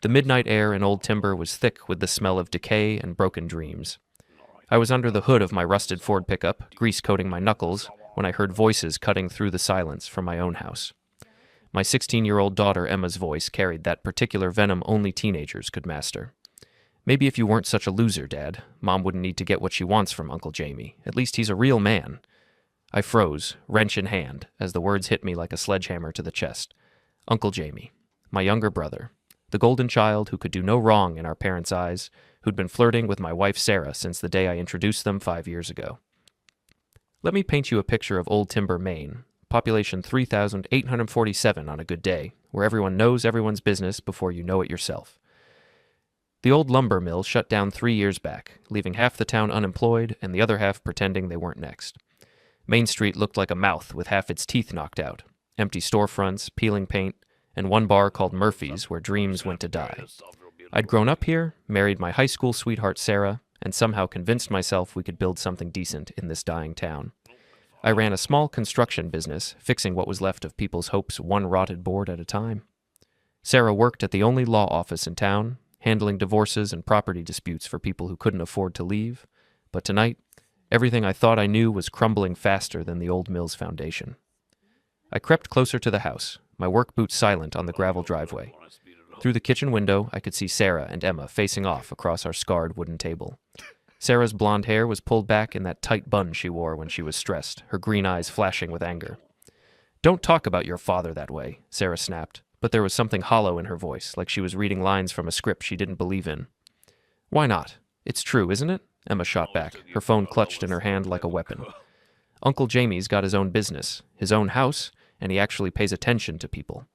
The midnight air in Old Timber was thick with the smell of decay and broken dreams. I was under the hood of my rusted Ford pickup, grease coating my knuckles, when I heard voices cutting through the silence from my own house. My 16-year-old daughter Emma's voice carried that particular venom only teenagers could master. Maybe if you weren't such a loser, Dad, Mom wouldn't need to get what she wants from Uncle Jamie. At least he's a real man. I froze, wrench in hand, as the words hit me like a sledgehammer to the chest. Uncle Jamie, my younger brother, the golden child who could do no wrong in our parents' eyes, who'd been flirting with my wife Sarah since the day I introduced them 5 years ago. Let me paint you a picture of Old Timber, Maine, population 3,847 on a good day, where everyone knows everyone's business before you know it yourself. The old lumber mill shut down 3 years back, leaving half the town unemployed and the other half pretending they weren't next. Main Street looked like a mouth with half its teeth knocked out, empty storefronts, peeling paint, and one bar called Murphy's where dreams went to die. I'd grown up here, married my high school sweetheart Sarah, and somehow convinced myself we could build something decent in this dying town. I ran a small construction business, fixing what was left of people's hopes one rotted board at a time. Sarah worked at the only law office in town, handling divorces and property disputes for people who couldn't afford to leave. But tonight, everything I thought I knew was crumbling faster than the old mill's foundation. I crept closer to the house, my work boots silent on the gravel driveway. Through the kitchen window, I could see Sarah and Emma facing off across our scarred wooden table. Sarah's blonde hair was pulled back in that tight bun she wore when she was stressed, her green eyes flashing with anger. "Don't talk about your father that way," Sarah snapped, but there was something hollow in her voice, like she was reading lines from a script she didn't believe in. "Why not? It's true, isn't it?" Emma shot back, her phone clutched in her hand like a weapon. "Uncle Jamie's got his own business, his own house, and he actually pays attention to people.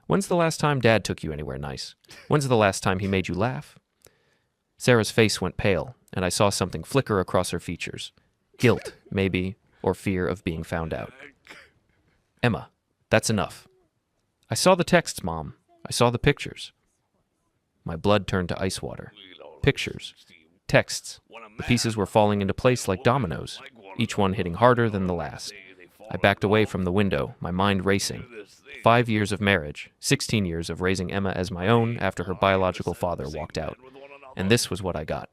When's the last time Dad took you anywhere nice? When's the last time he made you laugh?" Sarah's face went pale, and I saw something flicker across her features. Guilt, maybe, or fear of being found out. "Emma, that's enough." "I saw the texts, Mom. I saw the pictures." My blood turned to ice water. Pictures. Texts. The pieces were falling into place like dominoes, each one hitting harder than the last. I backed away from the window, my mind racing. 5 years of marriage, 16 years of raising Emma as my own after her biological father walked out. And this was what I got.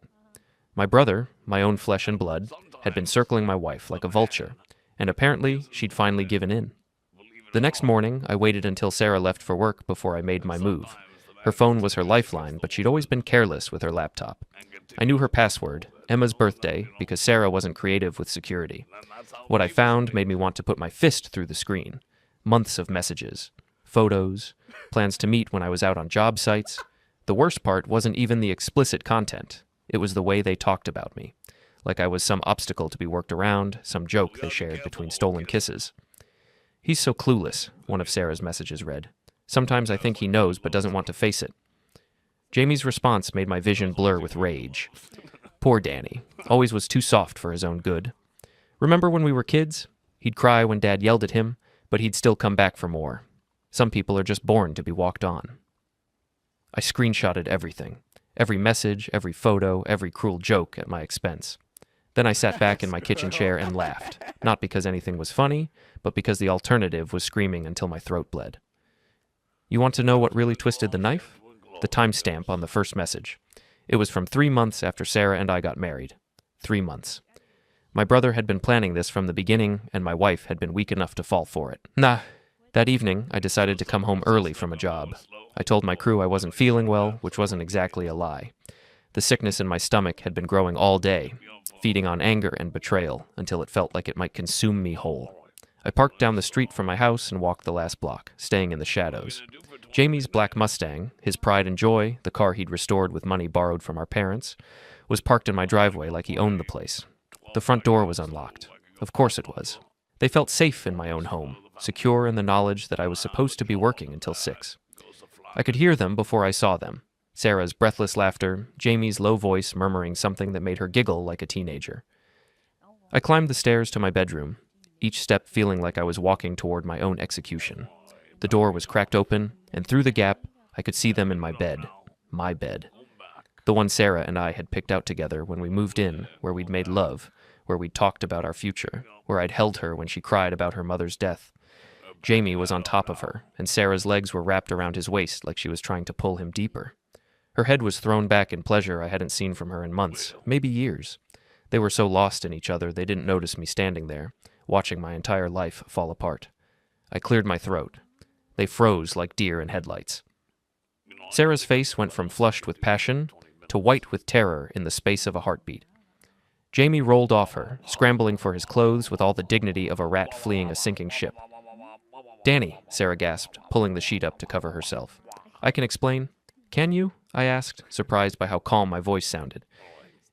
My brother, my own flesh and blood, had been circling my wife like a vulture, and apparently she'd finally given in. The next morning, I waited until Sarah left for work before I made my move. Her phone was her lifeline, but she'd always been careless with her laptop. I knew her password, Emma's birthday, because Sarah wasn't creative with security. What I found made me want to put my fist through the screen. Months of messages, photos, plans to meet when I was out on job sites. The worst part wasn't even the explicit content. It was the way they talked about me, like I was some obstacle to be worked around, some joke they shared between stolen kisses. "He's so clueless," one of Sarah's messages read. "Sometimes I think he knows but doesn't want to face it." Jamie's response made my vision blur with rage. Poor Danny, always was too soft for his own good. Remember when we were kids? He'd cry when Dad yelled at him, but he'd still come back for more. Some people are just born to be walked on. I screenshotted everything. Every message, every photo, every cruel joke at my expense. Then I sat back in my kitchen chair and laughed, not because anything was funny, but because the alternative was screaming until my throat bled. You want to know what really twisted the knife? The timestamp on the first message. It was from 3 months after Sarah and I got married. 3 months. My brother had been planning this from the beginning, and my wife had been weak enough to fall for it. That evening, I decided to come home early from a job. I told my crew I wasn't feeling well, which wasn't exactly a lie. The sickness in my stomach had been growing all day, feeding on anger and betrayal until it felt like it might consume me whole. I parked down the street from my house and walked the last block, staying in the shadows. Jamie's black Mustang, his pride and joy, the car he'd restored with money borrowed from our parents, was parked in my driveway like he owned the place. The front door was unlocked. Of course it was. They felt safe in my own home, secure in the knowledge that I was supposed to be working until 6. I could hear them before I saw them. Sarah's breathless laughter, Jamie's low voice murmuring something that made her giggle like a teenager. I climbed the stairs to my bedroom, each step feeling like I was walking toward my own execution. The door was cracked open, and through the gap, I could see them in my bed. My bed. The one Sarah and I had picked out together when we moved in, where we'd made love, where we'd talked about our future, where I'd held her when she cried about her mother's death. Jamie was on top of her, and Sarah's legs were wrapped around his waist like she was trying to pull him deeper. Her head was thrown back in pleasure I hadn't seen from her in months, maybe years. They were so lost in each other they didn't notice me standing there, watching my entire life fall apart. I cleared my throat. They froze like deer in headlights. Sarah's face went from flushed with passion to white with terror in the space of a heartbeat. Jamie rolled off her, scrambling for his clothes with all the dignity of a rat fleeing a sinking ship. "Danny," Sarah gasped, pulling the sheet up to cover herself. "I can explain." "Can you?" I asked, surprised by how calm my voice sounded.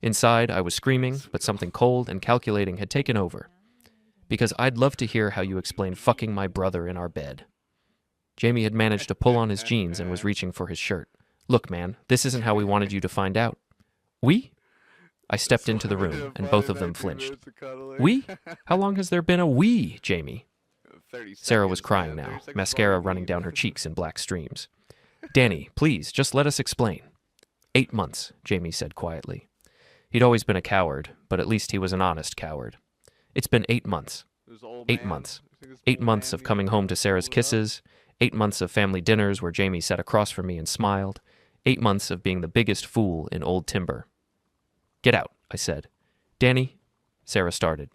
Inside, I was screaming, but something cold and calculating had taken over. "Because I'd love to hear how you explain fucking my brother in our bed." Jamie had managed to pull on his jeans and was reaching for his shirt. "Look, man, this isn't how we wanted you to find out." "We?" I stepped into the room, and both of them flinched. "We? How long has there been a we, Jamie?" Sarah was crying now, mascara running down her cheeks in black streams. "Danny, please, just let us explain." 8 months, Jamie said quietly. He'd always been a coward, but at least he was an honest coward. "It's been 8 months. 8 months. 8 months of coming home to Sarah's kisses, 8 months of family dinners where Jamie sat across from me and smiled, 8 months of being the biggest fool in old timber." "Get out," I said. "Danny," Sarah started.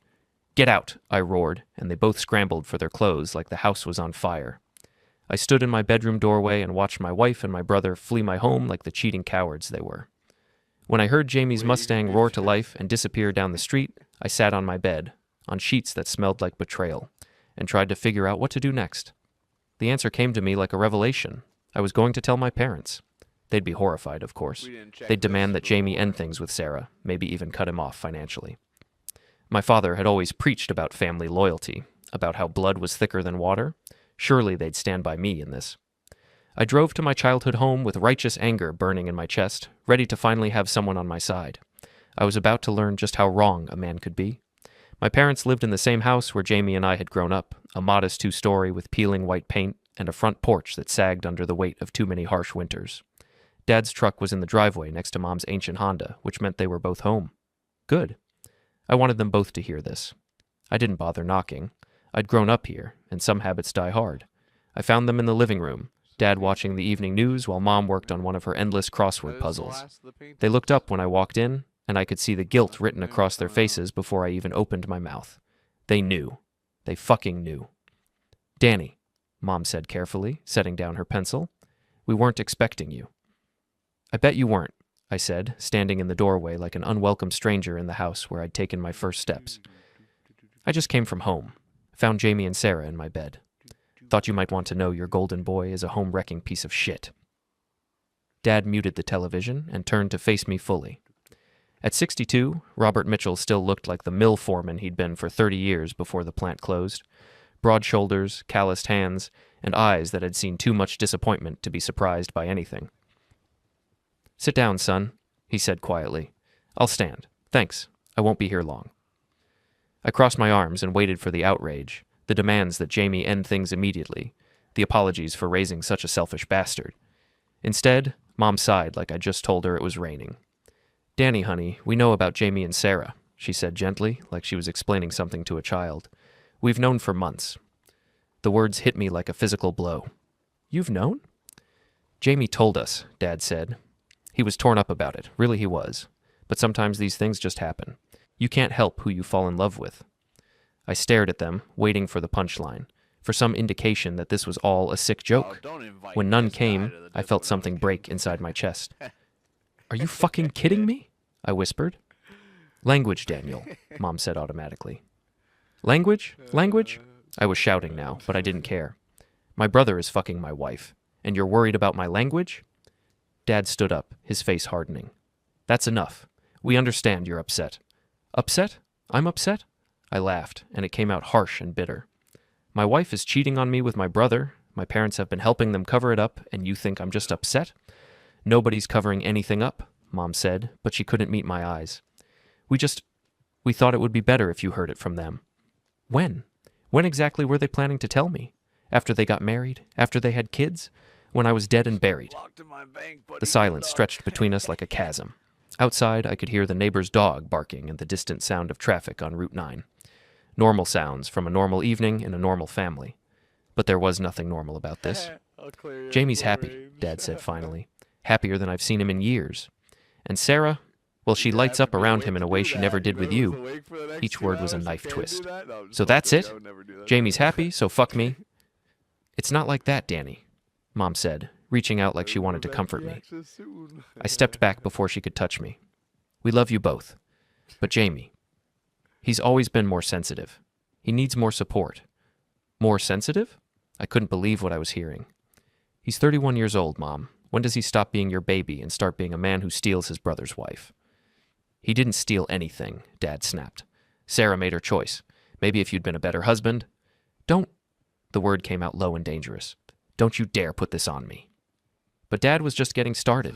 "Get out," I roared, and they both scrambled for their clothes like the house was on fire. I stood in my bedroom doorway and watched my wife and my brother flee my home like the cheating cowards they were. When I heard Jamie's Mustang roar to life and disappear down the street, I sat on my bed, on sheets that smelled like betrayal, and tried to figure out what to do next. The answer came to me like a revelation. I was going to tell my parents. They'd be horrified, of course. They'd demand that Jamie end things with Sarah, maybe even cut him off financially. My father had always preached about family loyalty, about how blood was thicker than water. Surely they'd stand by me in this. I drove to my childhood home with righteous anger burning in my chest, ready to finally have someone on my side. I was about to learn just how wrong a man could be. My parents lived in the same house where Jamie and I had grown up, a modest 2-story with peeling white paint and a front porch that sagged under the weight of too many harsh winters. Dad's truck was in the driveway next to Mom's ancient Honda, which meant they were both home. Good. I wanted them both to hear this. I didn't bother knocking. I'd grown up here, and some habits die hard. I found them in the living room, Dad watching the evening news while Mom worked on one of her endless crossword puzzles. They looked up when I walked in, and I could see the guilt written across their faces before I even opened my mouth. They knew. They fucking knew. "Danny," Mom said carefully, setting down her pencil, "we weren't expecting you." "I bet you weren't," I said, standing in the doorway like an unwelcome stranger in the house where I'd taken my first steps. "I just came from home. Found Jamie and Sarah in my bed. Thought you might want to know your golden boy is a home-wrecking piece of shit." Dad muted the television and turned to face me fully. At 62, Robert Mitchell still looked like the mill foreman he'd been for 30 years before the plant closed. Broad shoulders, calloused hands, and eyes that had seen too much disappointment to be surprised by anything. "Sit down, son," he said quietly. "I'll stand. Thanks. I won't be here long." I crossed my arms and waited for the outrage, the demands that Jamie end things immediately, the apologies for raising such a selfish bastard. Instead, Mom sighed like I just told her it was raining. "Danny, honey, we know about Jamie and Sarah," she said gently, like she was explaining something to a child. "We've known for months." The words hit me like a physical blow. "You've known?" "Jamie told us," Dad said. He was torn up about it, really he was. But sometimes these things just happen. You can't help who you fall in love with. I stared at them, waiting for the punchline, for some indication that this was all a sick joke. When none came, I felt something break inside my chest. "Are you fucking kidding me?" I whispered. "Language, Daniel," Mom said automatically. "Language? Language?" I was shouting now, but I didn't care. "My brother is fucking my wife, and you're worried about my language?" Dad stood up, his face hardening. "That's enough. We understand you're upset." "Upset? I'm upset?" I laughed, and it came out harsh and bitter. "My wife is cheating on me with my brother. My parents have been helping them cover it up, and you think I'm just upset?" "Nobody's covering anything up," Mom said, but she couldn't meet my eyes. We thought it would be better if you heard it from them." "When? When exactly were they planning to tell me? After they got married? After they had kids? When I was dead and buried?" The silence stretched between us like a chasm. Outside, I could hear the neighbor's dog barking and the distant sound of traffic on Route 9. Normal sounds from a normal evening in a normal family. But there was nothing normal about this. "Jamie's happy," Dad said finally. happier than I've seen him in years. And Sarah, well, she lights up around him in a way she never did with you. Each word was a knife twist. So that's it? Jamie's happy, so fuck me. It's not like that, Danny, Mom said, reaching out like she wanted to comfort me. I stepped back before she could touch me. We love you both. But Jamie, he's always been more sensitive. He needs more support. More sensitive? I couldn't believe what I was hearing. He's 31 years old, Mom. When does he stop being your baby and start being a man who steals his brother's wife? He didn't steal anything, Dad snapped. Sarah made her choice. Maybe if you'd been a better husband. Don't. The word came out low and dangerous. Don't you dare put this on me. But Dad was just getting started.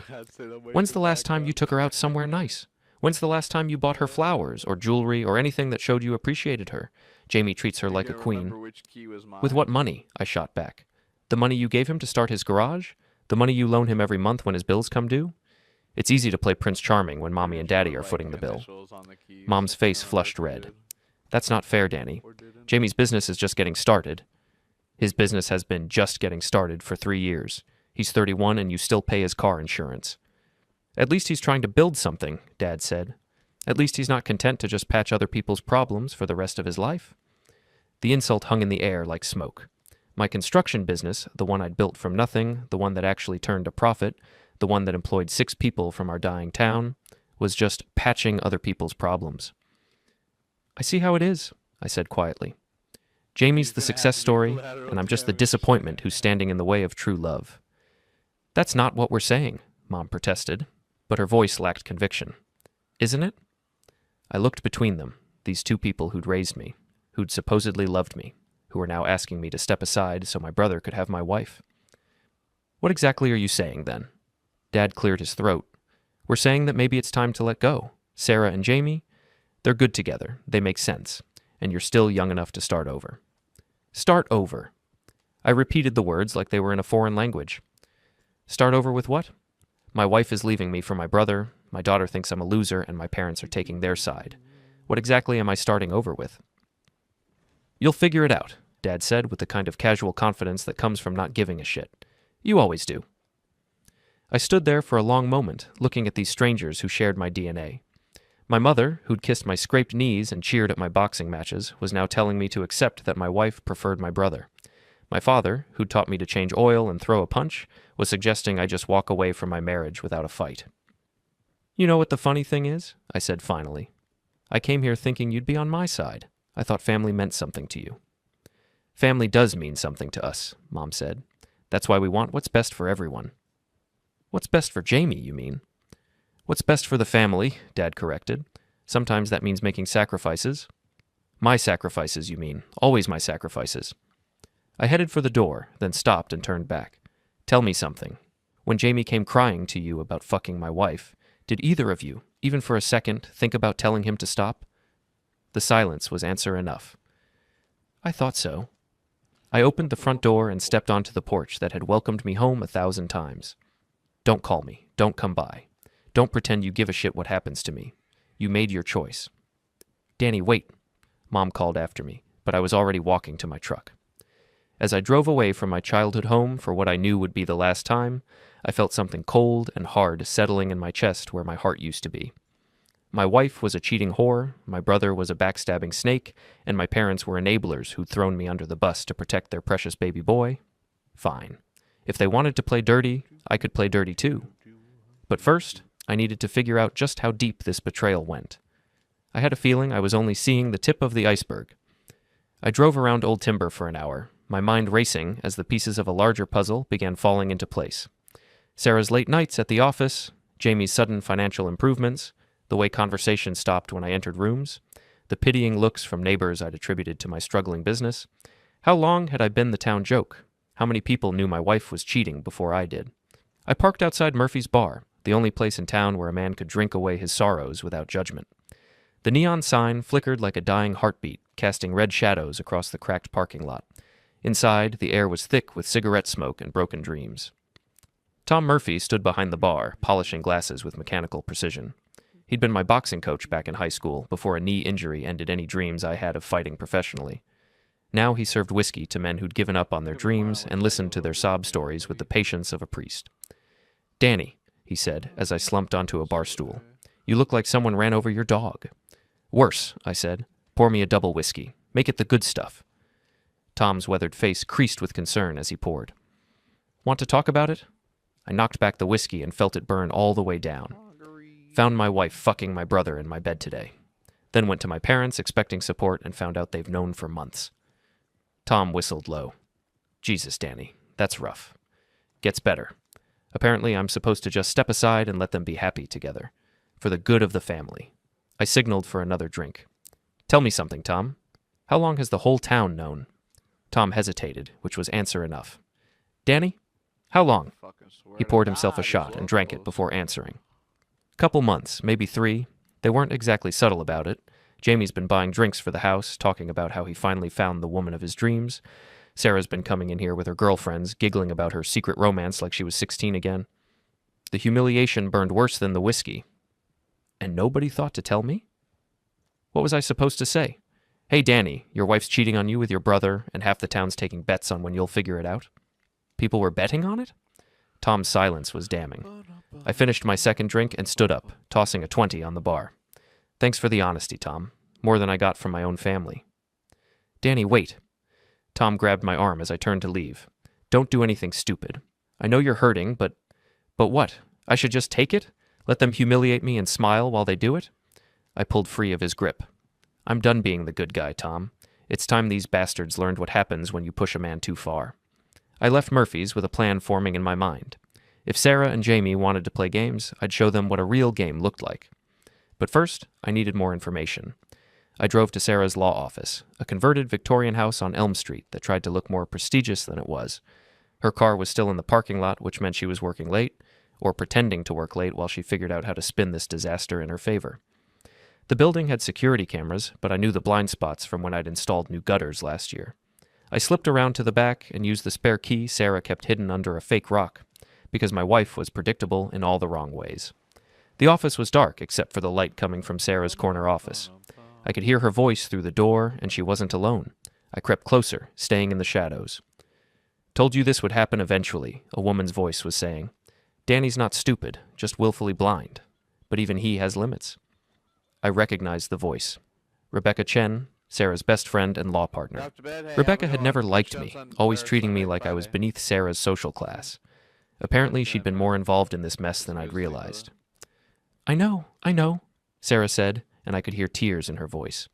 When's the last time you took her out somewhere nice? When's the last time you bought her flowers or jewelry or anything that showed you appreciated her? Jamie treats her like a queen. With what money? I shot back. The money you gave him to start his garage? The money you loan him every month when his bills come due? It's easy to play Prince Charming when Mommy and Daddy are footing the bill. Mom's face flushed red. That's not fair, Danny. Jamie's business is just getting started. His business has been just getting started for 3 years. He's 31 and you still pay his car insurance. At least he's trying to build something, Dad said. At least he's not content to just patch other people's problems for the rest of his life. The insult hung in the air like smoke. My construction business, the one I'd built from nothing, the one that actually turned a profit, the one that employed 6 people from our dying town, was just patching other people's problems. I see how it is, I said quietly. Jamie's the success story, and I'm just the disappointment who's standing in the way of true love. That's not what we're saying, Mom protested, but her voice lacked conviction. Isn't it? I looked between them, these 2 people who'd raised me, who'd supposedly loved me, who were now asking me to step aside so my brother could have my wife. What exactly are you saying, then? Dad cleared his throat. We're saying that maybe it's time to let go. Sarah and Jamie, they're good together, they make sense, and you're still young enough to start over. Start over. I repeated the words like they were in a foreign language. Start over with what? My wife is leaving me for my brother, my daughter thinks I'm a loser, and my parents are taking their side. What exactly am I starting over with? You'll figure it out, Dad said with the kind of casual confidence that comes from not giving a shit. You always do. I stood there for a long moment, looking at these strangers who shared my DNA. My mother, who'd kissed my scraped knees and cheered at my boxing matches, was now telling me to accept that my wife preferred my brother. My father, who'd taught me to change oil and throw a punch, was suggesting I just walk away from my marriage without a fight. You know what the funny thing is? I said finally. I came here thinking you'd be on my side. I thought family meant something to you. Family does mean something to us, Mom said. That's why we want what's best for everyone. What's best for Jamie, you mean? What's best for the family, Dad corrected. Sometimes that means making sacrifices. My sacrifices, you mean. Always my sacrifices. I headed for the door, then stopped and turned back. Tell me something. When Jamie came crying to you about fucking my wife, did either of you, even for a second, think about telling him to stop? The silence was answer enough. I thought so. I opened the front door and stepped onto the porch that had welcomed me home 1,000 times. Don't call me. Don't come by. Don't pretend you give a shit what happens to me. You made your choice. Danny, wait, Mom called after me, but I was already walking to my truck. As I drove away from my childhood home for what I knew would be the last time, I felt something cold and hard settling in my chest where my heart used to be. My wife was a cheating whore, my brother was a backstabbing snake, and my parents were enablers who'd thrown me under the bus to protect their precious baby boy. Fine. If they wanted to play dirty, I could play dirty too. But first, I needed to figure out just how deep this betrayal went. I had a feeling I was only seeing the tip of the iceberg. I drove around Old Timber for an hour, my mind racing as the pieces of a larger puzzle began falling into place. Sarah's late nights at the office, Jamie's sudden financial improvements, the way conversation stopped when I entered rooms, the pitying looks from neighbors I'd attributed to my struggling business. How long had I been the town joke? How many people knew my wife was cheating before I did? I parked outside Murphy's Bar, the only place in town where a man could drink away his sorrows without judgment. The neon sign flickered like a dying heartbeat, casting red shadows across the cracked parking lot. Inside, the air was thick with cigarette smoke and broken dreams. Tom Murphy stood behind the bar, polishing glasses with mechanical precision. He'd been my boxing coach back in high school, before a knee injury ended any dreams I had of fighting professionally. Now he served whiskey to men who'd given up on their dreams and listened to their sob stories with the patience of a priest. Danny, he said as I slumped onto a bar stool. You look like someone ran over your dog. Worse, I said. Pour me a double whiskey. Make it the good stuff. Tom's weathered face creased with concern as he poured. Want to talk about it? I knocked back the whiskey and felt it burn all the way down. Found my wife fucking my brother in my bed today. Then went to my parents expecting support and found out they've known for months. Tom whistled low. Jesus, Danny, that's rough. Gets better. Apparently I'm supposed to just step aside and let them be happy together. For the good of the family. I signaled for another drink. Tell me something, Tom. How long has the whole town known? Tom hesitated, which was answer enough. Danny? How long? He poured himself a shot and drank it before answering. Couple months, maybe 3. They weren't exactly subtle about it. Jamie's been buying drinks for the house, talking about how he finally found the woman of his dreams. Sarah's been coming in here with her girlfriends, giggling about her secret romance like she was 16 again. The humiliation burned worse than the whiskey. And nobody thought to tell me? What was I supposed to say? Hey, Danny, your wife's cheating on you with your brother, and half the town's taking bets on when you'll figure it out? People were betting on it? Tom's silence was damning. I finished my second drink and stood up, tossing a 20 on the bar. Thanks for the honesty, Tom. More than I got from my own family. Danny, wait. Tom grabbed my arm as I turned to leave. Don't do anything stupid. I know you're hurting, but what? I should just take it? Let them humiliate me and smile while they do it? I pulled free of his grip. I'm done being the good guy, Tom. It's time these bastards learned what happens when you push a man too far. I left Murphy's with a plan forming in my mind. If Sarah and Jamie wanted to play games, I'd show them what a real game looked like. But first, I needed more information. I drove to Sarah's law office, a converted Victorian house on Elm Street that tried to look more prestigious than it was. Her car was still in the parking lot, which meant she was working late, or pretending to work late while she figured out how to spin this disaster in her favor. The building had security cameras, but I knew the blind spots from when I'd installed new gutters last year. I slipped around to the back and used the spare key Sarah kept hidden under a fake rock, because my wife was predictable in all the wrong ways. The office was dark except for the light coming from Sarah's corner office. I could hear her voice through the door, and she wasn't alone. I crept closer, staying in the shadows. Told you this would happen eventually, a woman's voice was saying. Danny's not stupid, just willfully blind. But even he has limits. I recognized the voice. Rebecca Chen, Sarah's best friend and law partner. Rebecca had never liked me, always treating me like I was beneath Sarah's social class. Apparently she'd been more involved in this mess than I'd realized. I know, Sarah said, and I could hear tears in her voice.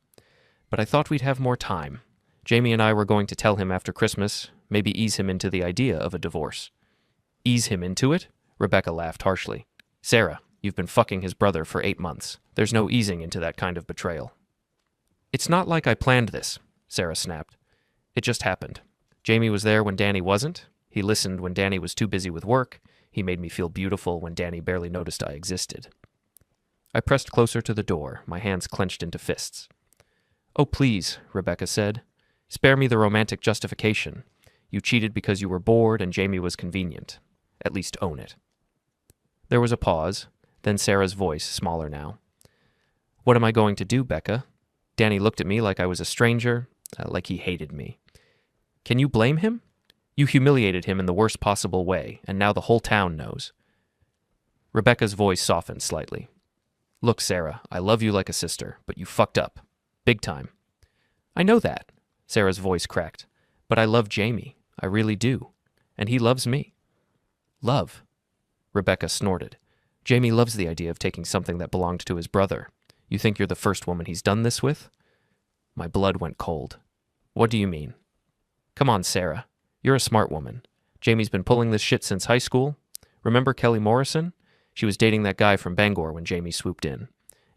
But I thought we'd have more time. Jamie and I were going to tell him after Christmas, maybe ease him into the idea of a divorce. Ease him into it? Rebecca laughed harshly. Sarah, you've been fucking his brother for 8 months. There's no easing into that kind of betrayal. It's not like I planned this, Sarah snapped. It just happened. Jamie was there when Danny wasn't. He listened when Danny was too busy with work. He made me feel beautiful when Danny barely noticed I existed. I pressed closer to the door, my hands clenched into fists. Oh, please, Rebecca said. Spare me the romantic justification. You cheated because you were bored and Jamie was convenient. At least own it. There was a pause, then Sarah's voice, smaller now. What am I going to do, Becca? Danny looked at me like I was a stranger, like he hated me. Can you blame him? You humiliated him in the worst possible way, and now the whole town knows. Rebecca's voice softened slightly. Look, Sarah, I love you like a sister, but you fucked up. Big time. I know that, Sarah's voice cracked. But I love Jamie. I really do. And he loves me. Love. Rebecca snorted. Jamie loves the idea of taking something that belonged to his brother. You think you're the first woman he's done this with? My blood went cold. What do you mean? Come on, Sarah. You're a smart woman. Jamie's been pulling this shit since high school. Remember Kelly Morrison? She was dating that guy from Bangor when Jamie swooped in.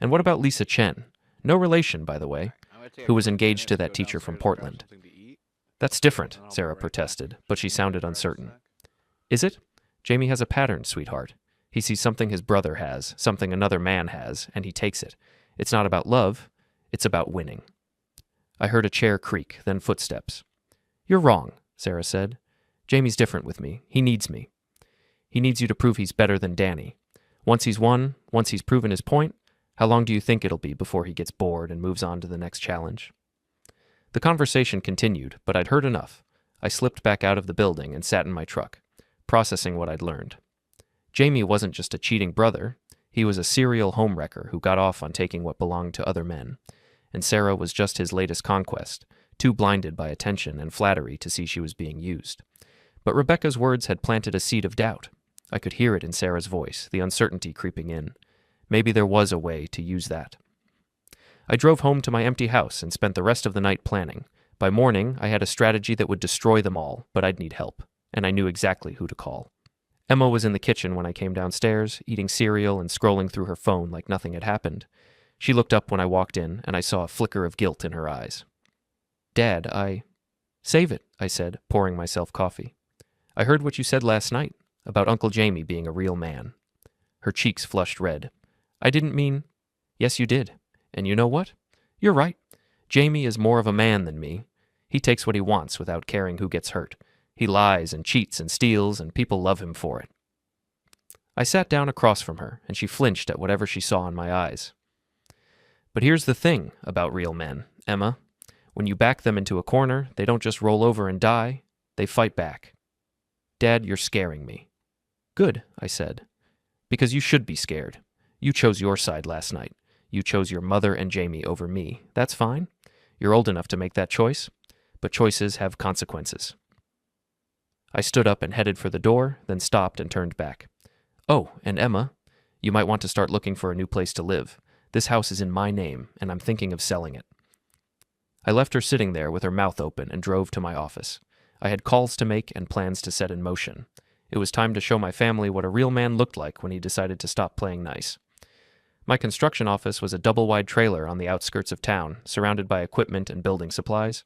And what about Lisa Chen? No relation, by the way, who was engaged to that teacher from Portland. That's different, Sarah protested, but she sounded uncertain. Is it? Jamie has a pattern, sweetheart. He sees something his brother has, something another man has, and he takes it. It's not about love, it's about winning. I heard a chair creak, then footsteps. You're wrong, Sarah said. Jamie's different with me. He needs me. He needs you to prove he's better than Danny. Once he's won, once he's proven his point, how long do you think it'll be before he gets bored and moves on to the next challenge? The conversation continued, but I'd heard enough. I slipped back out of the building and sat in my truck, processing what I'd learned. Jamie wasn't just a cheating brother. He was a serial homewrecker who got off on taking what belonged to other men. And Sarah was just his latest conquest, too blinded by attention and flattery to see she was being used. But Rebecca's words had planted a seed of doubt. I could hear it in Sarah's voice, the uncertainty creeping in. Maybe there was a way to use that. I drove home to my empty house and spent the rest of the night planning. By morning, I had a strategy that would destroy them all, but I'd need help, and I knew exactly who to call. Emma was in the kitchen when I came downstairs, eating cereal and scrolling through her phone like nothing had happened. She looked up when I walked in, and I saw a flicker of guilt in her eyes. "Dad, Save it," I said, pouring myself coffee. "I heard what you said last night, about Uncle Jamie being a real man." Her cheeks flushed red. "I didn't mean—" "Yes, you did. And you know what? You're right. Jamie is more of a man than me. He takes what he wants without caring who gets hurt. He lies and cheats and steals, and people love him for it." I sat down across from her, and she flinched at whatever she saw in my eyes. "But here's the thing about real men, Emma. When you back them into a corner, they don't just roll over and die. They fight back." "Dad, you're scaring me." "Good," I said. "Because you should be scared. You chose your side last night. You chose your mother and Jamie over me. That's fine. You're old enough to make that choice. But choices have consequences." I stood up and headed for the door, then stopped and turned back. "Oh, and Emma, you might want to start looking for a new place to live. This house is in my name, and I'm thinking of selling it." I left her sitting there with her mouth open and drove to my office. I had calls to make and plans to set in motion. It was time to show my family what a real man looked like when he decided to stop playing nice. My construction office was a double-wide trailer on the outskirts of town, surrounded by equipment and building supplies.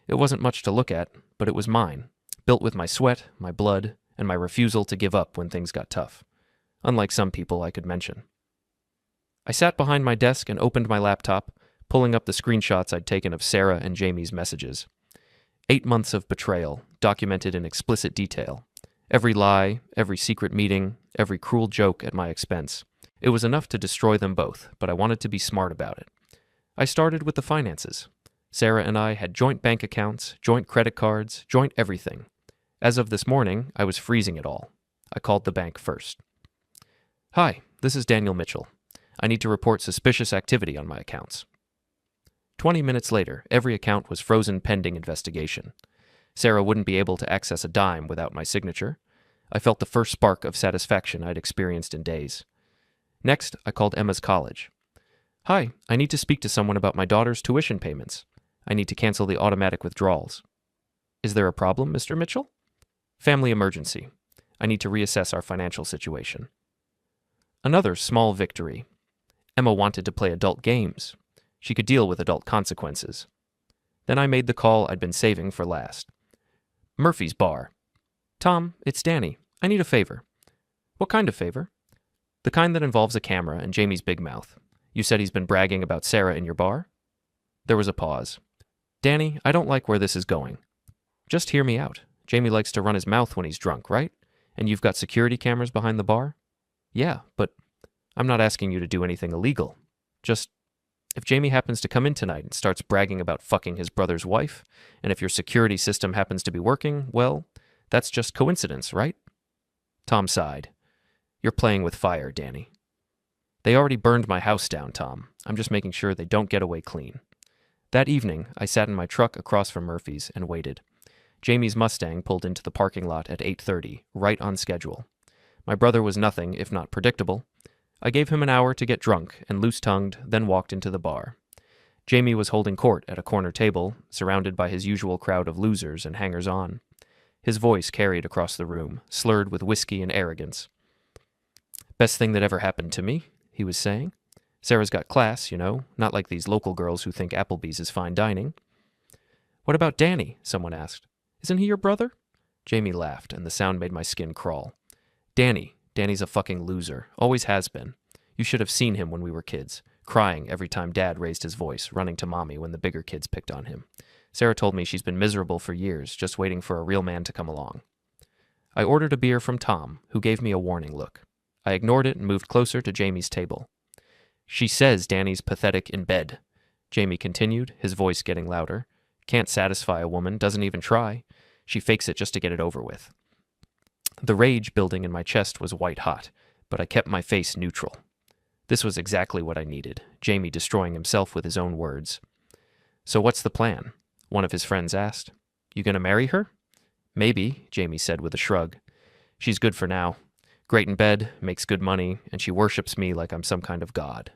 It wasn't much to look at, but it was mine, built with my sweat, my blood, and my refusal to give up when things got tough. Unlike some people I could mention. I sat behind my desk and opened my laptop, pulling up the screenshots I'd taken of Sarah and Jamie's messages. 8 months of betrayal, documented in explicit detail. Every lie, every secret meeting, every cruel joke at my expense. It was enough to destroy them both, but I wanted to be smart about it. I started with the finances. Sarah and I had joint bank accounts, joint credit cards, joint everything. As of this morning, I was freezing it all. I called the bank first. "Hi, this is Daniel Mitchell. I need to report suspicious activity on my accounts." 20 minutes later, every account was frozen pending investigation. Sarah wouldn't be able to access a dime without my signature. I felt the first spark of satisfaction I'd experienced in days. Next, I called Emma's college. "Hi, I need to speak to someone about my daughter's tuition payments. I need to cancel the automatic withdrawals." "Is there a problem, Mr. Mitchell?" "Family emergency. I need to reassess our financial situation." Another small victory. Emma wanted to play adult games. She could deal with adult consequences. Then I made the call I'd been saving for last. "Murphy's Bar." "Tom, it's Danny. I need a favor." "What kind of favor?" "The kind that involves a camera and Jamie's big mouth. You said he's been bragging about Sarah in your bar?" There was a pause. "Danny, I don't like where this is going." "Just hear me out. Jamie likes to run his mouth when he's drunk, right? And you've got security cameras behind the bar?" "Yeah, but I'm not asking you to do anything illegal. Just, if Jamie happens to come in tonight and starts bragging about fucking his brother's wife, and if your security system happens to be working, well, that's just coincidence, right?" Tom sighed. "You're playing with fire, Danny." "They already burned my house down, Tom. I'm just making sure they don't get away clean." That evening, I sat in my truck across from Murphy's and waited. Jamie's Mustang pulled into the parking lot at 8:30, right on schedule. My brother was nothing if not predictable. I gave him an hour to get drunk and loose-tongued, then walked into the bar. Jamie was holding court at a corner table, surrounded by his usual crowd of losers and hangers-on. His voice carried across the room, slurred with whiskey and arrogance. "Best thing that ever happened to me," he was saying. "Sarah's got class, you know, not like these local girls who think Applebee's is fine dining." "What about Danny?" someone asked. "Isn't he your brother?" Jamie laughed, and the sound made my skin crawl. Danny's a fucking loser. Always has been. You should have seen him when we were kids, crying every time Dad raised his voice, running to Mommy when the bigger kids picked on him. Sarah told me she's been miserable for years, just waiting for a real man to come along. I ordered a beer from Tom, who gave me a warning look. I ignored it and moved closer to Jamie's table. "She says Danny's pathetic in bed," Jamie continued, his voice getting louder. "Can't satisfy a woman, doesn't even try. She fakes it just to get it over with." The rage building in my chest was white hot, but I kept my face neutral. This was exactly what I needed, Jamie destroying himself with his own words. "So what's the plan?" one of his friends asked. "You gonna marry her?" "Maybe," Jamie said with a shrug. "She's good for now. Great in bed, makes good money, and she worships me like I'm some kind of god.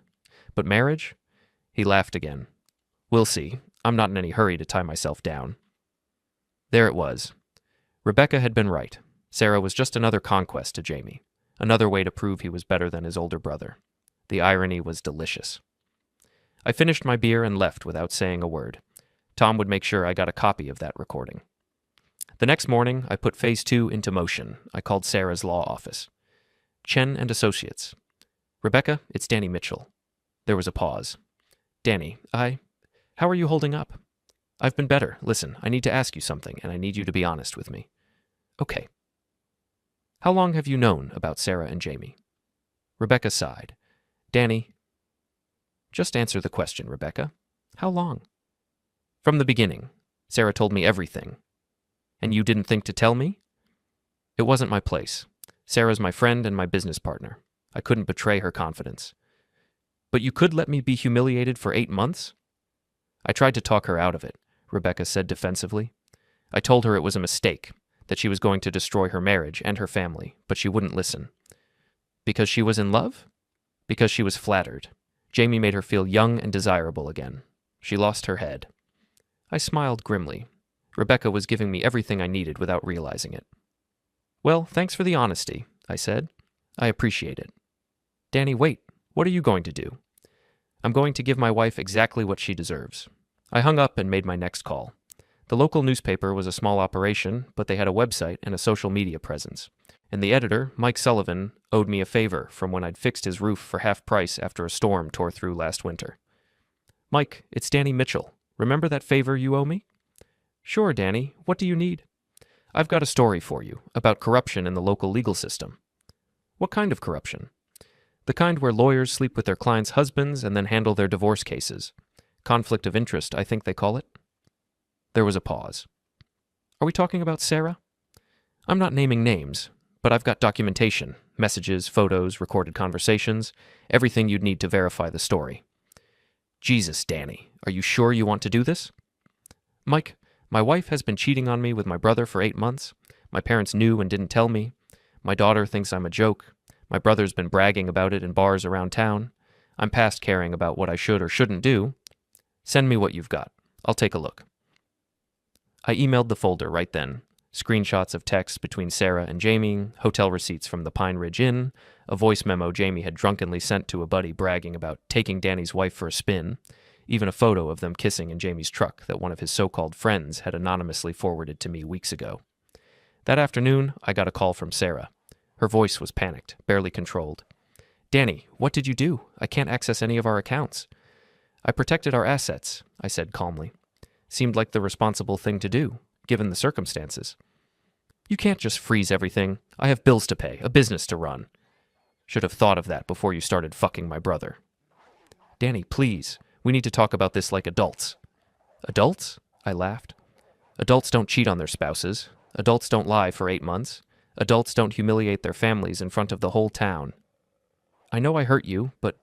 But marriage?" He laughed again. "We'll see. I'm not in any hurry to tie myself down." There it was. Rebecca had been right. Sarah was just another conquest to Jamie, another way to prove he was better than his older brother. The irony was delicious. I finished my beer and left without saying a word. Tom would make sure I got a copy of that recording. The next morning, I put Phase 2 into motion. I called Sarah's law office. "Chen and Associates." "Rebecca, it's Danny Mitchell." There was a pause. "Danny, how are you holding up?" "I've been better. Listen, I need to ask you something, and I need you to be honest with me." "Okay." "How long have you known about Sarah and Jamie?" Rebecca sighed. "Danny." "Just answer the question, Rebecca. How long?" "From the beginning. Sarah told me everything." "And you didn't think to tell me?" "It wasn't my place. Sarah's my friend and my business partner. I couldn't betray her confidence." "But you could let me be humiliated for 8 months?" "I tried to talk her out of it," Rebecca said defensively. "I told her it was a mistake, that she was going to destroy her marriage and her family, but she wouldn't listen." "Because she was in love?" "Because she was flattered. Jamie made her feel young and desirable again. She lost her head." I smiled grimly. Rebecca was giving me everything I needed without realizing it. "Well, thanks for the honesty," I said. "I appreciate it." "Danny, wait. What are you going to do?" "I'm going to give my wife exactly what she deserves." I hung up and made my next call. The local newspaper was a small operation, but they had a website and a social media presence. And the editor, Mike Sullivan, owed me a favor from when I'd fixed his roof for half price after a storm tore through last winter. "Mike, it's Danny Mitchell. Remember that favor you owe me?" "Sure, Danny. What do you need?" "I've got a story for you about corruption in the local legal system." "What kind of corruption?" "The kind where lawyers sleep with their clients' husbands and then handle their divorce cases. Conflict of interest, I think they call it." There was a pause. "Are we talking about Sarah?" "I'm not naming names, but I've got documentation, messages, photos, recorded conversations, everything you'd need to verify the story." "Jesus, Danny, are you sure you want to do this?" "Mike, my wife has been cheating on me with my brother for 8 months. My parents knew and didn't tell me. My daughter thinks I'm a joke. My brother's been bragging about it in bars around town. I'm past caring about what I should or shouldn't do. Send me what you've got. I'll take a look." I emailed the folder right then. Screenshots of texts between Sarah and Jamie, hotel receipts from the Pine Ridge Inn, a voice memo Jamie had drunkenly sent to a buddy bragging about taking Danny's wife for a spin, even a photo of them kissing in Jamie's truck that one of his so-called friends had anonymously forwarded to me weeks ago. That afternoon, I got a call from Sarah. Her voice was panicked, barely controlled. "Danny, what did you do? I can't access any of our accounts." "I protected our assets," I said calmly. Seemed like the responsible thing to do, given the circumstances. "You can't just freeze everything. I have bills to pay, a business to run." "Should have thought of that before you started fucking my brother." "Danny, please. We need to talk about this like adults." "Adults?" I laughed. "Adults don't cheat on their spouses. Adults don't lie for 8 months. Adults don't humiliate their families in front of the whole town." "I know I hurt you, but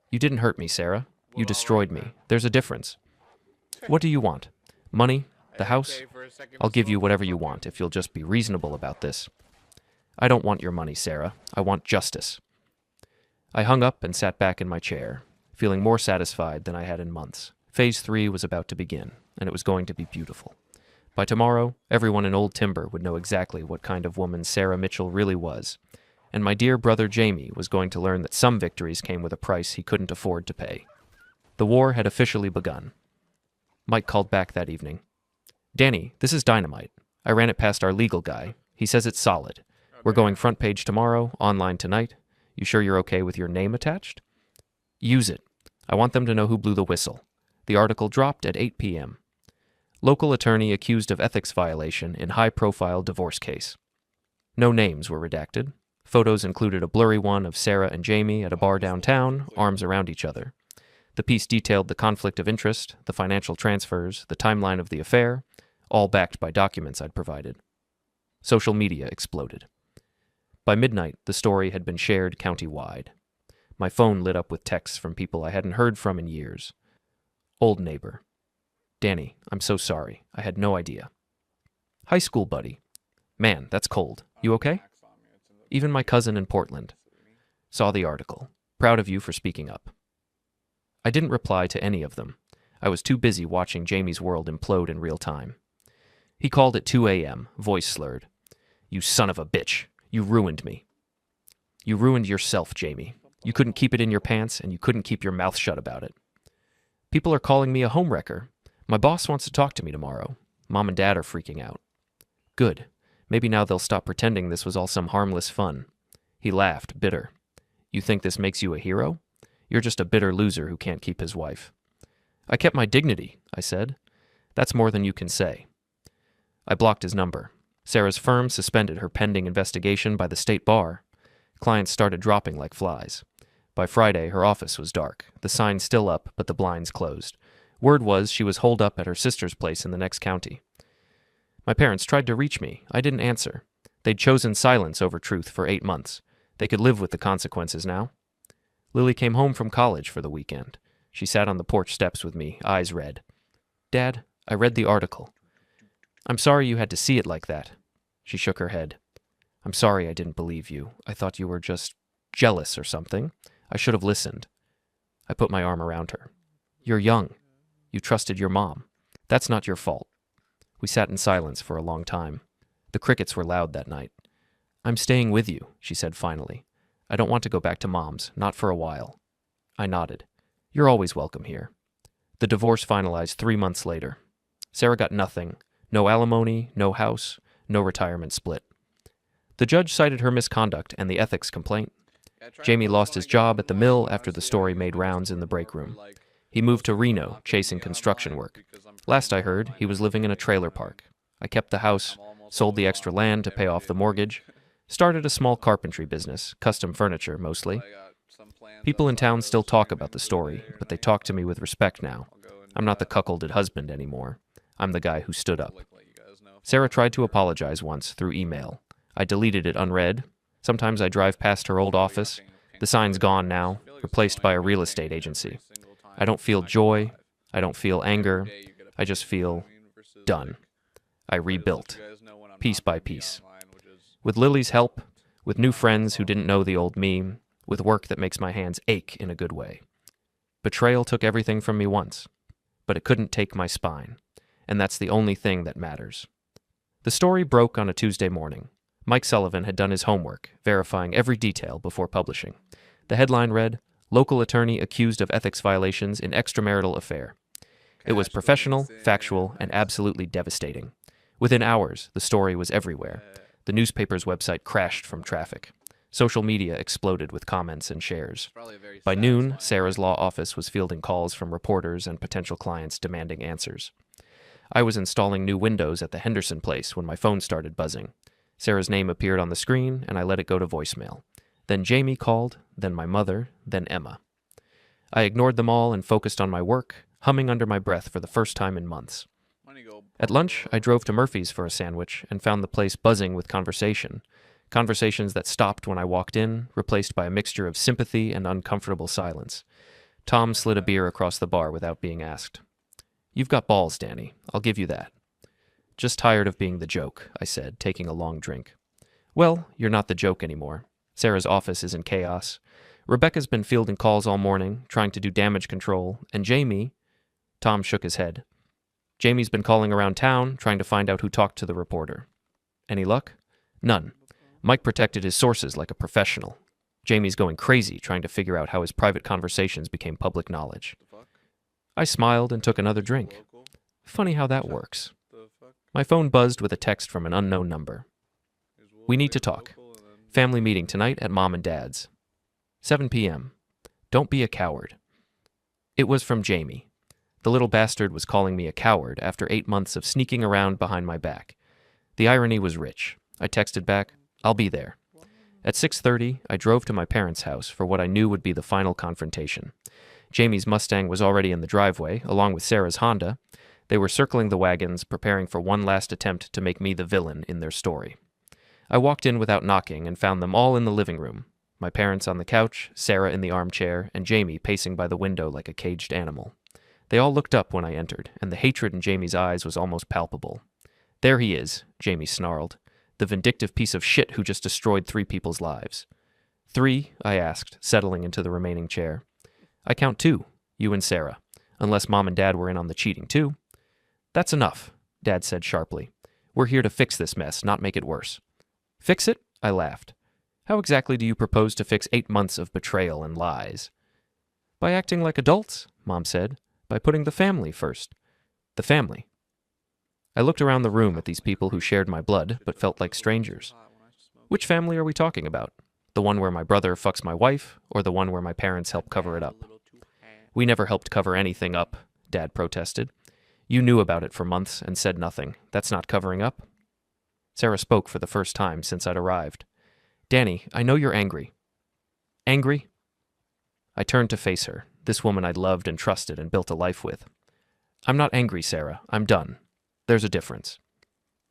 you didn't hurt me, Sarah. You destroyed me. There's a difference." "What do you want? Money? The house? I'll give you whatever you want if you'll just be reasonable about this." "I don't want your money, Sarah. I want justice." I hung up and sat back in my chair, feeling more satisfied than I had in months. Phase 3 was about to begin, and it was going to be beautiful. By tomorrow, everyone in Old Timber would know exactly what kind of woman Sarah Mitchell really was, and my dear brother Jamie was going to learn that some victories came with a price he couldn't afford to pay. The war had officially begun. Mike called back that evening. "Danny, this is dynamite. I ran it past our legal guy. He says it's solid. We're going front page tomorrow, online tonight. You sure you're okay with your name attached?" "Use it. I want them to know who blew the whistle." The article dropped at 8 p.m. Local attorney accused of ethics violation in high-profile divorce case. No names were redacted. Photos included a blurry one of Sarah and Jamie at a bar downtown, arms around each other. The piece detailed the conflict of interest, the financial transfers, the timeline of the affair, all backed by documents I'd provided. Social media exploded. By midnight, the story had been shared county-wide. My phone lit up with texts from people I hadn't heard from in years. Old neighbor. Danny, I'm so sorry. I had no idea. High school buddy. Man, that's cold. You okay? Even my cousin in Portland. Saw the article. Proud of you for speaking up. I didn't reply to any of them. I was too busy watching Jamie's world implode in real time. He called at 2 a.m., voice slurred. You son of a bitch. You ruined me. You ruined yourself, Jamie. You couldn't keep it in your pants, and you couldn't keep your mouth shut about it. People are calling me a homewrecker. My boss wants to talk to me tomorrow. Mom and Dad are freaking out. Good. Maybe now they'll stop pretending this was all some harmless fun. He laughed, bitter. You think this makes you a hero? You're just a bitter loser who can't keep his wife. I kept my dignity, I said. That's more than you can say. I blocked his number. Sarah's firm suspended her pending investigation by the state bar. Clients started dropping like flies. By Friday, her office was dark, the sign still up, but the blinds closed. Word was she was holed up at her sister's place in the next county. My parents tried to reach me. I didn't answer. They'd chosen silence over truth for 8 months. They could live with the consequences now. Lily came home from college for the weekend. She sat on the porch steps with me, eyes red. Dad, I read the article. I'm sorry you had to see it like that. She shook her head. I'm sorry I didn't believe you. I thought you were just jealous or something. I should have listened. I put my arm around her. You're young. You trusted your mom. That's not your fault. We sat in silence for a long time. The crickets were loud that night. I'm staying with you, she said finally. I don't want to go back to Mom's, not for a while. I nodded. You're always welcome here. The divorce finalized 3 months later. Sarah got nothing. No alimony, no house, no retirement split. The judge cited her misconduct and the ethics complaint. Jamie lost his job at the mill after the story made rounds in the break room. He moved to Reno, chasing construction work. Last I heard, he was living in a trailer park. I kept the house, sold the extra land to pay off the mortgage, started a small carpentry business, custom furniture mostly. People in town still talk about the story, but they talk to me with respect now. I'm not the cuckolded husband anymore. I'm the guy who stood up. Sarah tried to apologize once through email. I deleted it unread. Sometimes I drive past her old office. The sign's gone now, replaced by a real estate agency. I don't feel joy. I don't feel anger. I just feel done. I rebuilt, piece by piece. With Lily's help, with new friends who didn't know the old me, with work that makes my hands ache in a good way. Betrayal took everything from me once, but it couldn't take my spine, and that's the only thing that matters. The story broke on a Tuesday morning. Mike Sullivan had done his homework, verifying every detail before publishing. The headline read, Local attorney accused of ethics violations in extramarital affair. It was professional, factual, and absolutely devastating. Within hours, the story was everywhere. The newspaper's website crashed from traffic. Social media exploded with comments and shares. By noon, Sarah's law office was fielding calls from reporters and potential clients demanding answers. I was installing new windows at the Henderson place when my phone started buzzing. Sarah's name appeared on the screen, and I let it go to voicemail. Then Jamie called, then my mother, then Emma. I ignored them all and focused on my work, humming under my breath for the first time in months. At lunch, I drove to Murphy's for a sandwich and found the place buzzing with conversations that stopped when I walked in, replaced by a mixture of sympathy and uncomfortable silence. Tom slid a beer across the bar without being asked. You've got balls, Danny. I'll give you that. Just tired of being the joke, I said, taking a long drink. Well, you're not the joke anymore. Sarah's office is in chaos. Rebecca's been fielding calls all morning, trying to do damage control, and Jamie... Tom shook his head. Jamie's been calling around town, trying to find out who talked to the reporter. Any luck? None. Mike protected his sources like a professional. Jamie's going crazy, trying to figure out how his private conversations became public knowledge. I smiled and took another drink. Funny how that works. My phone buzzed with a text from an unknown number. We need to talk. Family meeting tonight at Mom and Dad's. 7 p.m. Don't be a coward. It was from Jamie. The little bastard was calling me a coward after 8 months of sneaking around behind my back. The irony was rich. I texted back, I'll be there. At 6:30, I drove to my parents' house for what I knew would be the final confrontation. Jamie's Mustang was already in the driveway, along with Sarah's Honda. They were circling the wagons, preparing for one last attempt to make me the villain in their story. I walked in without knocking and found them all in the living room. My parents on the couch, Sarah in the armchair, and Jamie pacing by the window like a caged animal. They all looked up when I entered, and the hatred in Jamie's eyes was almost palpable. "There he is," Jamie snarled. "The vindictive piece of shit who just destroyed 3 people's lives." "3?" I asked, settling into the remaining chair. "I count 2, you and Sarah, unless Mom and Dad were in on the cheating too." "That's enough," Dad said sharply. "We're here to fix this mess, not make it worse." "Fix it?" I laughed. "How exactly do you propose to fix 8 months of betrayal and lies?" "By acting like adults," Mom said. "By putting the family first." "The family?" I looked around the room at these people who shared my blood, but felt like strangers. Which family are we talking about? The one where my brother fucks my wife, or the one where my parents help cover it up? "We never helped cover anything up," Dad protested. "You knew about it for months and said nothing. That's not covering up." Sarah spoke for the first time since I'd arrived. "Danny, I know you're angry." "Angry?" I turned to face her, this woman I'd loved and trusted and built a life with. "I'm not angry, Sarah. I'm done. There's a difference."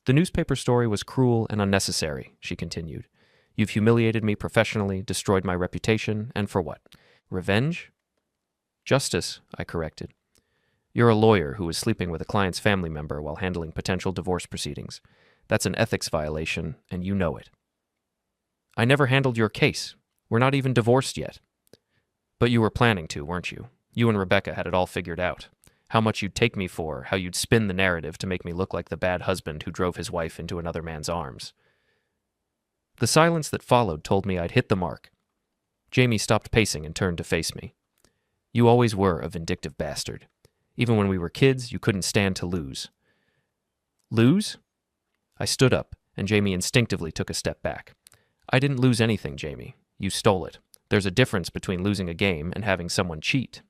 "The newspaper story was cruel and unnecessary," she continued. "You've humiliated me professionally, destroyed my reputation, and for what? Revenge?" "Justice," I corrected. "You're a lawyer who was sleeping with a client's family member while handling potential divorce proceedings. That's an ethics violation, and you know it." "I never handled your case. We're not even divorced yet." "But you were planning to, weren't you? You and Rebecca had it all figured out. How much you'd take me for, how you'd spin the narrative to make me look like the bad husband who drove his wife into another man's arms." The silence that followed told me I'd hit the mark. Jamie stopped pacing and turned to face me. "You always were a vindictive bastard. Even when we were kids, you couldn't stand to lose." "Lose?" I stood up, and Jamie instinctively took a step back. "I didn't lose anything, Jamie. You stole it. There's a difference between losing a game and having someone cheat."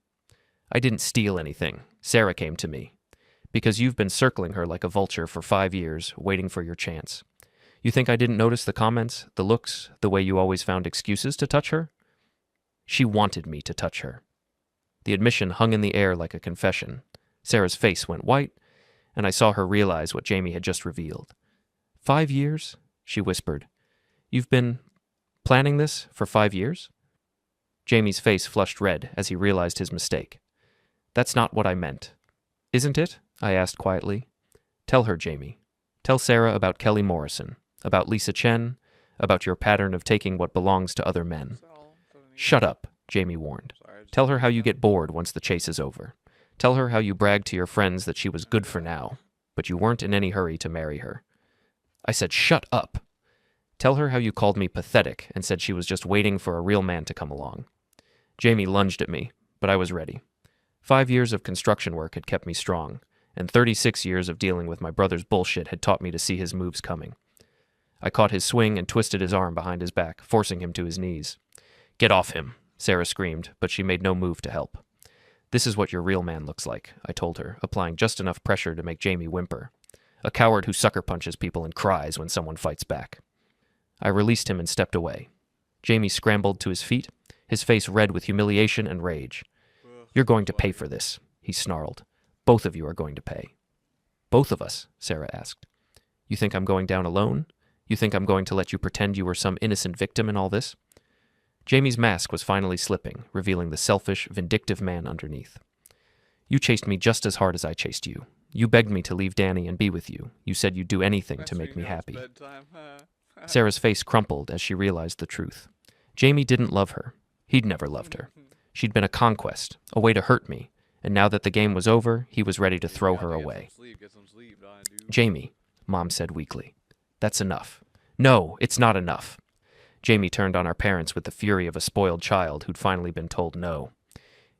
"I didn't steal anything. Sarah came to me. Because you've been circling her like a vulture for 5 years, waiting for your chance. You think I didn't notice the comments, the looks, the way you always found excuses to touch her?" "She wanted me to touch her." The admission hung in the air like a confession. Sarah's face went white, and I saw her realize what Jamie had just revealed. 5 years?" she whispered. "You've been planning this for 5 years?" Jamie's face flushed red as he realized his mistake. "That's not what I meant." "Isn't it?" I asked quietly. "Tell her, Jamie. Tell Sarah about Kelly Morrison, about Lisa Chen, about your pattern of taking what belongs to other men." "Shut up," Jamie warned. "Tell her how you get bored once the chase is over. Tell her how you bragged to your friends that she was good for now, but you weren't in any hurry to marry her." I said, "Shut up." "Tell her how you called me pathetic and said she was just waiting for a real man to come along." Jamie lunged at me, but I was ready. 5 years of construction work had kept me strong, and 36 years of dealing with my brother's bullshit had taught me to see his moves coming. I caught his swing and twisted his arm behind his back, forcing him to his knees. "Get off him," Sarah screamed, but she made no move to help. "This is what your real man looks like," I told her, applying just enough pressure to make Jamie whimper. "A coward who sucker punches people and cries when someone fights back." I released him and stepped away. Jamie scrambled to his feet, his face red with humiliation and rage. "You're going to pay for this," he snarled. "Both of you are going to pay." "Both of us?" Sarah asked. "You think I'm going down alone? You think I'm going to let you pretend you were some innocent victim in all this?" Jamie's mask was finally slipping, revealing the selfish, vindictive man underneath. "You chased me just as hard as I chased you. You begged me to leave Danny and be with you. You said you'd do anything to make me happy." Sarah's face crumpled as she realized the truth. Jamie didn't love her. He'd never loved her. She'd been a conquest, a way to hurt me, and now that the game was over, he was ready to throw her away. "Jamie," Mom said weakly, "that's enough." "No, it's not enough." Jamie turned on our parents with the fury of a spoiled child who'd finally been told no.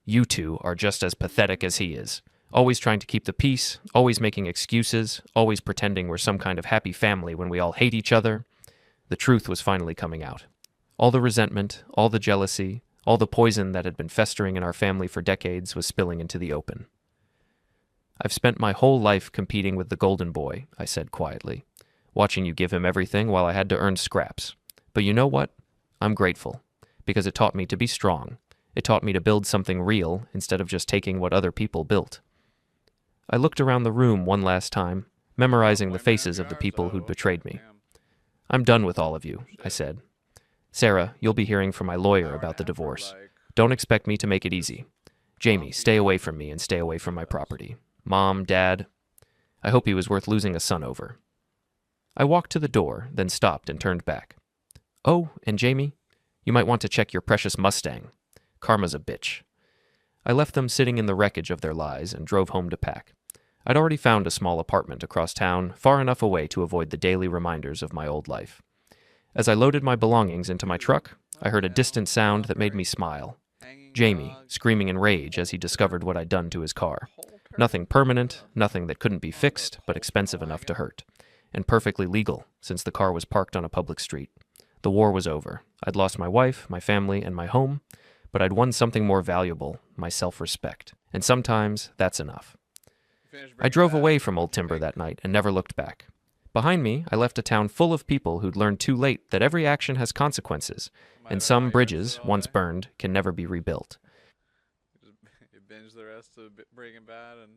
"You two are just as pathetic as he is. Always trying to keep the peace, always making excuses, always pretending we're some kind of happy family when we all hate each other." The truth was finally coming out. All the resentment, all the jealousy, all the poison that had been festering in our family for decades was spilling into the open. "I've spent my whole life competing with the golden boy," I said quietly, "watching you give him everything while I had to earn scraps. But you know what? I'm grateful, because it taught me to be strong. It taught me to build something real instead of just taking what other people built." I looked around the room one last time, memorizing the faces of the people who'd betrayed me. I'm done with all of you, I said. Sarah, you'll be hearing from my lawyer about the divorce. Don't expect me to make it easy. Jamie, stay away from me and stay away from my property. Mom, Dad, I hope he was worth losing a son over. I walked to the door, then stopped and turned back. Oh, and Jamie, you might want to check your precious Mustang. Karma's a bitch. I left them sitting in the wreckage of their lies and drove home to pack. I'd already found a small apartment across town, far enough away to avoid the daily reminders of my old life. As I loaded my belongings into my truck, I heard a distant sound that made me smile. Jamie, screaming in rage as he discovered what I'd done to his car. Nothing permanent, nothing that couldn't be fixed, but expensive enough to hurt. And perfectly legal, since the car was parked on a public street. The war was over. I'd lost my wife, my family, and my home, but I'd won something more valuable, my self-respect. And sometimes that's enough. I drove away from Old Timber that night and never looked back. Behind me, I left a town full of people who'd learned too late that every action has consequences, and some bridges, once burned, can never be rebuilt. You binge the rest of Breaking Bad and